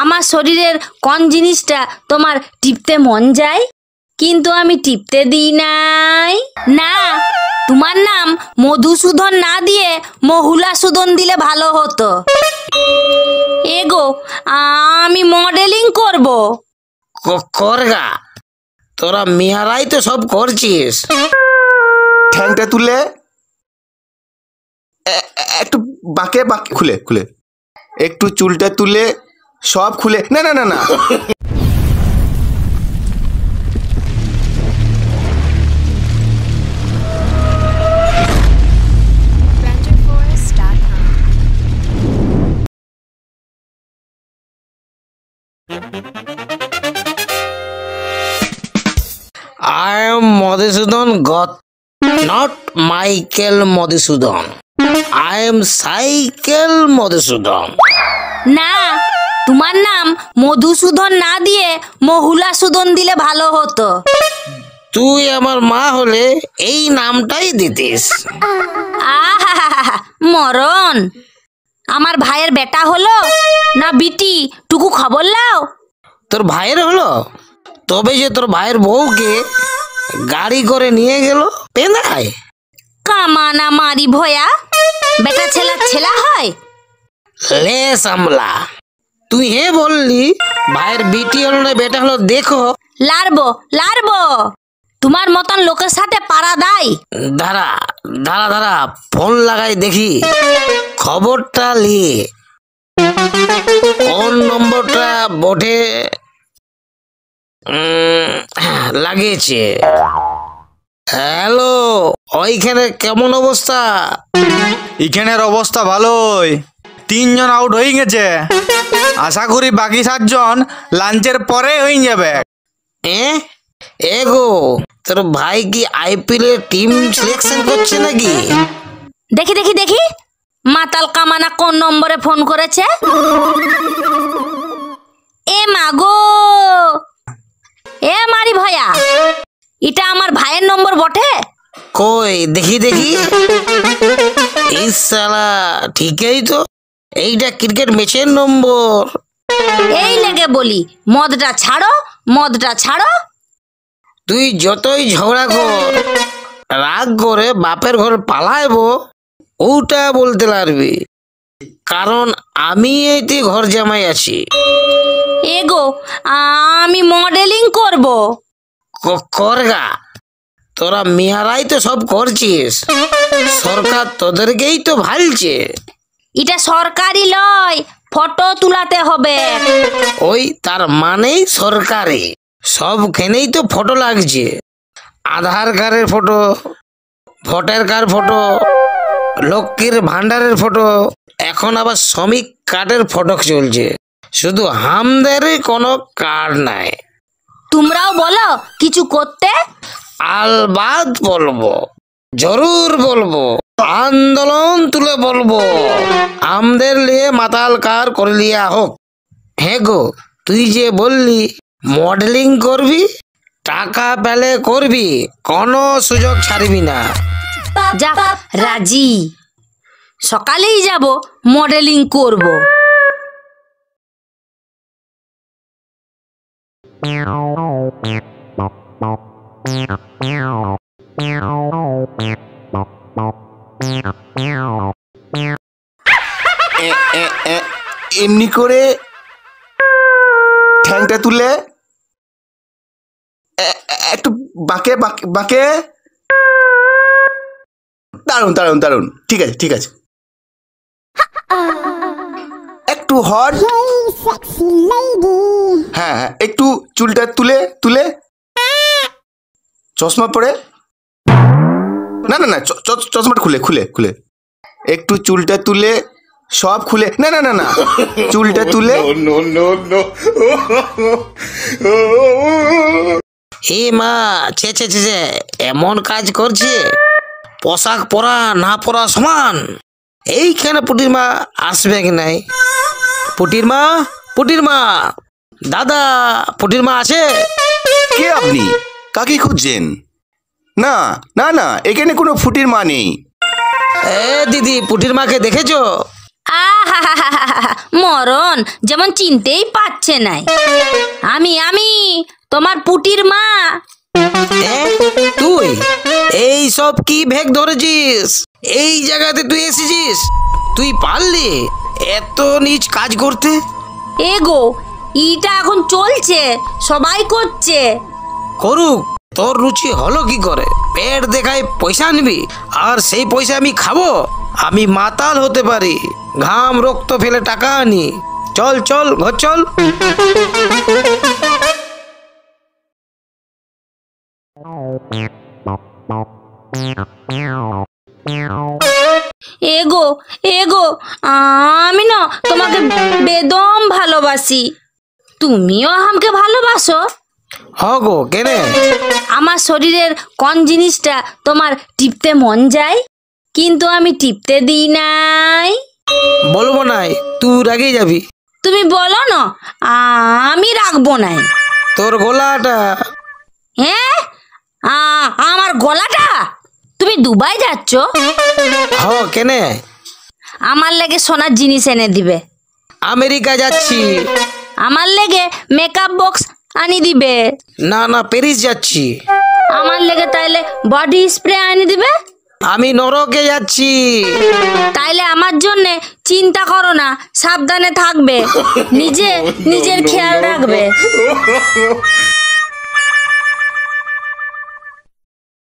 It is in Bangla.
আমার শরীরের কোন জিনিসটা তোমার টিপতে মন যায়, কিন্তু আমি টিপতে দিই নাই? না, তোমার নাম মধুসূদন না দিয়ে মহুলাসূদন দিলে ভালো হতো। এগো, আমি মডেলিং করব। করগা, তোরা মেয়ারাই তো সব করছিস। ঠ্যাংটা তুলে একটু বাঁকে বাঁকে খুলে খুলে, একটু চুলটা তুলে সব খুলে, না না না না I am Madhusudan God, not Michael Madhusudan. I am Cycle Madhusudan. না, তোমার নাম মধুসূদন না দিয়ে মহুলাসূদন দিলে ভালো হতো। তুই আমার মা হলে এই নামটাই দিতিস। আহা, মরণ! আমার ভাইয়ের বেটা হলো না বিটি, টুকু খবর লাও। তোর ভাইয়ের হলো? তবে যে তোর ভাইয়ের বউকে গাড়ি করে নিয়ে গেল পেন্দায়। কামানা মারি ভয়া, বেটা ছেলা ছেলা হয়? লে সামলা, তুই হে বললি ভাইয়ের বিটি হলো না বেটা হলো, দেখো লারবো লারবো, তোমার মতন লোকের সাথে পারা দাই। দাঁড়া দাঁড়া দাঁড়া, ফোন লাগাই দেখি খবরটা নিয়ে। কোন নম্বরটা বটে লাগিয়েছে? হ্যালো, ওইখানে কেমন অবস্থা? এখানের অবস্থা ভালোই, 3 জন আউট হয়ে গেছে। আশা করি বাকি 7 জন লাঞ্চের পরে হয়ে যাবে। এগো, তোর ভাই কি আইপিএল এর টিম সিলেকশন করছে নাকি? দেখি দেখি দেখি, মাতাল কামানা কোন নম্বরে ফোন করেছে? এ মাগো, এ মারি ভয়া, এটা আমার ভাইয়ের নম্বর বটে? কই দেখি দেখি। এই শালা ঠিকই তো, এইটা ক্রিকেট ম্যাচের নম্বর। এই লেগে বলি, মদটা ছাড়ো, মদটা ছাড়ো। তুই যতই ঝগড়া কর, রাগ করে বাপের ঘর পালাইবো, ওটা বলতে পারবি, কারণ আমি এইতে ঘর জামাই আছি। এগো, আমি মডেলিং করব। করগা, তোরা মেয়ারাই তো সব করছিস, সরকার তোদেরকেই তো ভালছে। এটা সরকারি লয়, ফটো তুলাতে হবে। ওই তার মানেই সরকারি, সবখানেই তো ফটো লাগছে। আধার কার্ডের ফটো, ভোটার কার্ড ফটো, লক্ষ্মীর ভান্ডারের ফটো, এখন আবার শ্রমিক কার্ডের ফটো চলছে। শুধু হামদের কোনো কার্ড নাই। তোমরাও বলো কিছু করতে। আলবাদ বলবো, জরুর বলবো, আন্দোলন তুলে বলবো, আমাদের লিয়ে মাতাল কার করে লিয়া হোক। হ্যাঁ গো, তুই যে বললি মডেলিং করবি, টাকা পেলে করবি, কোনো সুযোগ ছাড়বি না। যাক, রাজি। সকালেই যাব, মডেলিং করব। এমনি করে ঠ্যাংটা তুলে একটু বাঁকে বাঁকে বাঁকে, দারুন দারুন দারুন, ঠিক আছে ঠিক আছে। একটু হট, হ্যাঁ হ্যাঁ, একটু চুলটা তুলে তুলে, চশমা পরে, না না না চশমাটা খুলে খুলে খুলে, একটু চুলটা তুলে সব খুলে, না না না না চুলটা তুলে। হে মা, ছে ছে ছে, এমন কাজ করছে, পোশাক পরা না পরা সমান। এইখানে পুটির মা আসবে কি নাই? পুটির মা, পুটির মা, দাদা, পুটির মা আছে? কে আপনি? কাকে খুঁজছেন? না না না, এখানে কোনো ফুটির মা নেই। এ দিদি, পুটির মাকে দেখেছো? আহা মরণ যেমন চিনতেই পারছে নাই। আমি তোমার পুটির মা। এ, তুই এই সব কি ভেগ ধরেছিস? এই জায়গাতে তুই এসেছিস? তুই পারলি এত নিচ কাজ করতে? এগো ইটা এখন চলছে, সবাই করছে। করুক, তোর রুচি হলো কি করে? পেট দেখায় পয়সা নিবি আর সেই পয়সা আমি খাবো? আমি মাতাল হতে পারি, ঘাম রক্ত ফেলে টাকা আনি। চল চল ঘর চল। এগো এগো আমি না তোমাকে বেদম ভালোবাসি, তুমিও আমাকে ভালোবাসো। হগো কেনে? আমার শরীরের কোন জিনিসটা তোমার টিপতে মন যায় কিন্তু আমি টিপতে দিই নাই? বলবো নাই, তুই রাগে যাবি। তুমি বলো না, আমি রাখবো নাই। তোর গলাটা। হ্যাঁ আমার গলাটা? তুমি দুবাই যাচ্ছ? হ কেনে? আমার লেগে সোনার জিনিস এনে দিবে। আমেরিকা যাচ্ছি। আমার লেগে মেকআপ বক্স আনি দিবে। না না, প্যারিস যাচ্ছি। আমার লেগে তাইলে বডি স্প্রে আনি দিবে। আমি নরকে যাচ্ছি। তাইলে আমার জন্য চিন্তা করো না, সাবধানে থাকবে, নিজের খেয়াল রাখবে।